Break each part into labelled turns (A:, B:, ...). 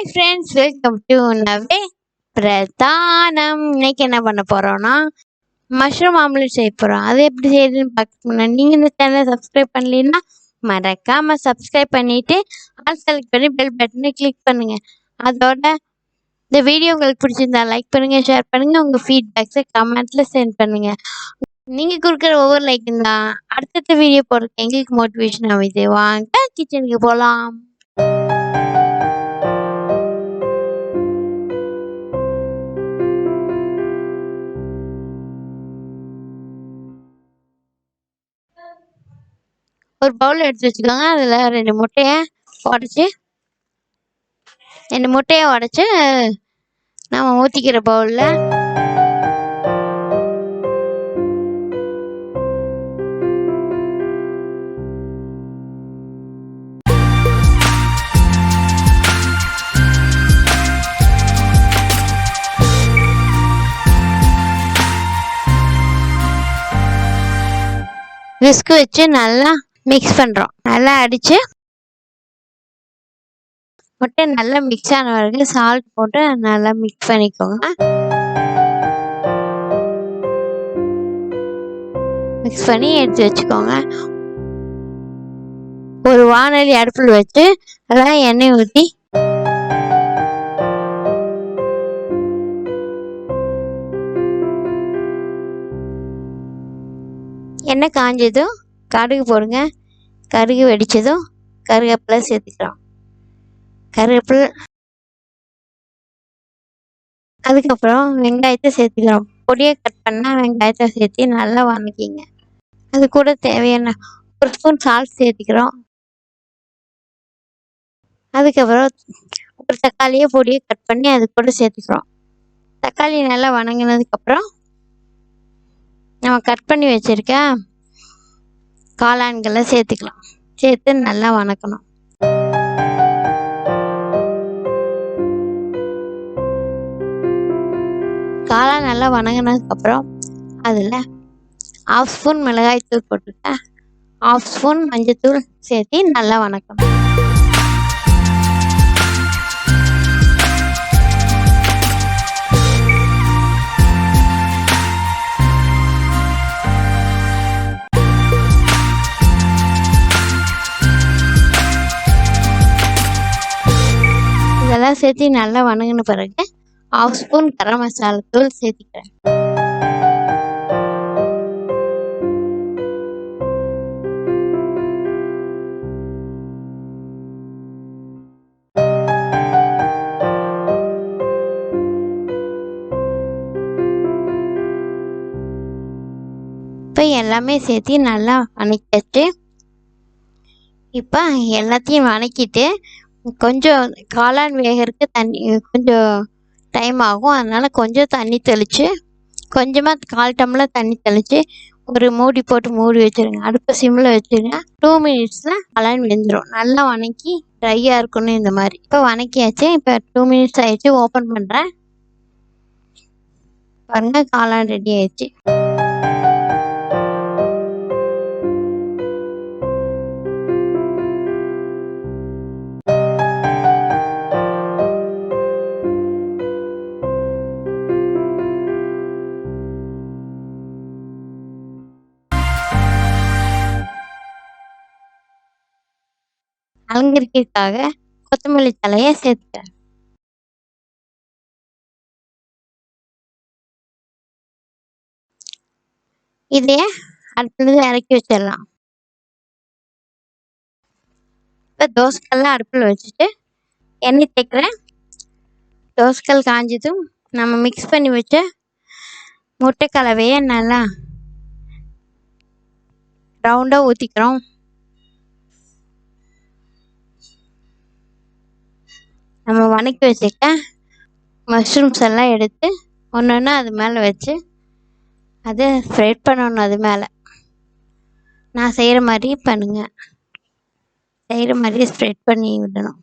A: Friends, welcome to நவே பிரதானம். இன்னைக்கு என்ன பண்ண போறோம்னா மஷ்ரூம் ஆம்லெட் செய்ய போறோம். அது எப்படி செய்யுதுன்னு பார்க்க முன்னாடி நீங்க இந்த சேனலை சப்ஸ்கிரைப் பண்ணலன்னா மறக்காம சப்ஸ்கிரைப் பண்ணிட்டு ஆல் செலக்ட் பண்ணி பெல் பட்டனை கிளிக் பண்ணுங்க. அதோட இந்த வீடியோ உங்களுக்கு பிடிச்சிருந்தா லைக் பண்ணுங்க, ஷேர் பண்ணுங்க, உங்க ஃபீட்பேக்ஸை கமெண்ட்ல சென்ட் பண்ணுங்க. நீங்க கொடுக்குற ஒவ்வொரு லைக் தான் அடுத்தடுத்த வீடியோ போடுறதுக்கு எங்களுக்கு மோட்டிவேஷன் ஆகுது. வாங்க கிச்சனுக்கு போகலாம். ஒரு பவுல் எடுத்து வச்சுக்கோங்க. அதில் ரெண்டு முட்டையை உடச்சி நம்ம ஊற்றிக்கிற பவுலில் விஸ்க் வச்சு நல்லா மிக்ஸ் பண்ணுறோம். நல்லா அடித்து முட்டை நல்லா மிக்ஸ் ஆன வரைக்கும் சால்ட் போட்டு நல்லா மிக்ஸ் பண்ணிக்கோங்க. மிக்ஸ் பண்ணி எடுத்து வச்சுக்கோங்க. ஒரு வாணலி அடுப்பில் வச்சு நல்லா எண்ணெய் ஊற்றி எண்ணெய் காஞ்சதும் கடுகு போடுங்க. கடுகு வெடித்ததும் கருவேப்பிலை சேர்த்துக்கிறோம். கருவேப்பிலை அதுக்கப்புறம் வெங்காயத்தை சேர்த்துக்கிறோம். பொடியை கட் பண்ணால் வெங்காயத்தை சேர்த்து நல்லா வதக்கிங்க. அது கூட தேவையான ஒரு ஸ்பூன் சால்ட் சேர்த்துக்கிறோம். அதுக்கப்புறம் ஒரு தக்காளியை பொடியை கட் பண்ணி அது கூட சேர்த்துக்கிறோம். தக்காளி நல்லா வதங்கினதுக்கப்புறம் நம்ம கட் பண்ணி வச்சுருக்க காளான்களை சேர்த்துக்கலாம். சேர்த்து நல்லா வதக்கணும். காளான் நல்லா வதங்கினதுக்கப்புறம் அதில் 1/2 ஸ்பூன் மிளகாய்த்தூள் போட்டுருக்கேன். 1/2 ஸ்பூன் மஞ்சத்தூள் சேர்த்து நல்லா வதக்கணும். இதெல்லாம் சேர்த்து நல்லா வதங்கின பிறகு 1/2 ஸ்பூன் கரம் மசாலா தூள் சேர்த்துக்கிறேன். இப்போ எல்லாமே சேர்த்து நல்லா வதக்கிட்டு இப்போ எல்லாத்தையும் வதக்கிட்டு கொஞ்சம் காளான் வேகிறதுக்கு தண்ணி கொஞ்சம் டைம் ஆகும். அதனால் கொஞ்சம் தண்ணி தெளித்து கொஞ்சமாக 1/4 டம்ளர் தண்ணி தெளித்து ஒரு மூடி போட்டு மூடி வச்சுருங்க. அடுப்பை சிம்மில் வச்சுருங்க. 2 மினிட்ஸில் காளான் வெந்துடும். நல்லா வதக்கி ட்ரையாக இருக்கணும் இந்த மாதிரி. இப்போ வதக்கியாச்சு. இப்போ 2 மினிட்ஸ் ஆகிடுச்சு. ஓப்பன் பண்ணுறேன். பாருங்கள், காளான் ரெடி ஆயிடுச்சு. அலங்கரிக்கிறதுக்காக கொத்தமல்லி தலையை சேர்த்துக்கிறேன். இதையே அடுப்புலேருந்து இறக்கி வச்சிடலாம். இப்போ தோசைக்கல்லாம் அடுப்பில் வச்சுட்டு எண்ணெய் தேய்க்கிறேன். தோசைக்கல் காஞ்சதும் நம்ம மிக்ஸ் பண்ணி வச்ச முட்டை கலவையை நல்லா ரவுண்டாக ஊற்றிக்கிறோம். நம்ம வதக்கி வச்சுக்க மஷ்ரூம்ஸ் எல்லாம் எடுத்து ஒன்று ஒன்று அது மேலே வச்சு அதை ஸ்ப்ரெட் பண்ணணும். அது மேலே நான் செய்கிற மாதிரி பண்ணுங்க. செய்கிற மாதிரியே ஸ்ப்ரெட் பண்ணி விடணும்.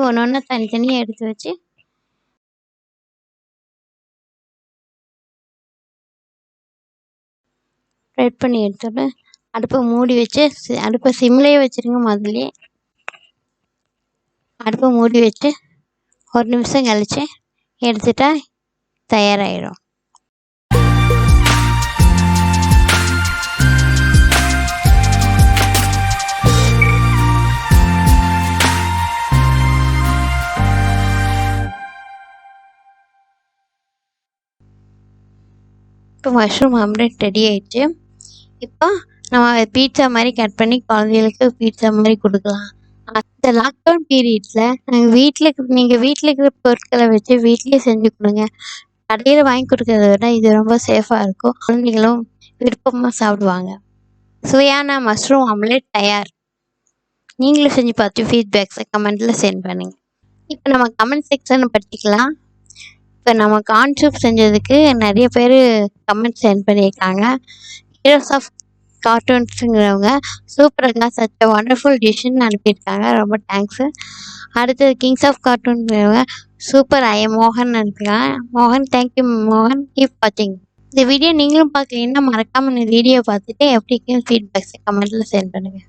A: ஒன்று ஒன்று தனித்தனியாக எடுத்து வச்சு ஸ்ப்ரெட் பண்ணி எடுத்துட்டு அடுப்பை மூடி வச்சு அடுப்பை சிம்லேயே வச்சுருங்க. முதல்ல அடுப்பை மூடி வச்சு 1 நிமிஷம் கழித்து எடுத்துட்டா தயாராகிடும். இப்போ மஷ்ரூம் ஆம்லெட் ரெடி ஆயிடுச்சு. இப்போ நம்ம பீட்சா மாதிரி கட் பண்ணி குழந்தைகளுக்கு பீட்சா மாதிரி கொடுக்கலாம். அந்த லாக்டவுன் பீரியடில் நீங்கள் வீட்டில் இருக்கிற பொருட்களை வச்சு வீட்லேயே செஞ்சு கொடுங்க. கடையில் வாங்கி கொடுக்கறத விட இது ரொம்ப சேஃபாக இருக்கும். குழந்தைகளும் விருப்பமாக சாப்பிடுவாங்க. சுவையான மஷ்ரூம் ஆம்லெட் தயார். நீங்களும் செஞ்சு பார்த்து ஃபீட்பேக்ஸை கமெண்ட்டில் சென்ட் பண்ணுங்கள். இப்போ நம்ம கமெண்ட் செக்ஷனை படிக்கலாம். இப்போ நம்ம கார்ன் சூப் செஞ்சதுக்கு நிறைய பேர் கமெண்ட் சென்ட் பண்ணியிருக்காங்க. ஹீரோஸ் ஆஃப் கார்ட்டூன்ஸுங்கிறவங்க சூப்பராக சச் ஒண்டர்ஃபுல் டிஷ்ஷுன்னு அனுப்பியிருக்காங்க. ரொம்ப தேங்க்ஸு. அடுத்தது கிங்ஸ் ஆஃப் கார்ட்டூன்ங்கிறவங்க சூப்பர் மோகன் அனுப்பியிருக்காங்க. மோகன், தேங்க்யூ மோகன், கீப் வாட்சிங். இந்த வீடியோ நீங்களும் பார்க்கலன்னா மறக்காமல் இந்த வீடியோ பார்த்துட்டு எப்படி ஃபீட்பேக்ஸை கமெண்ட்டில் சென்ட் பண்ணுங்கள்.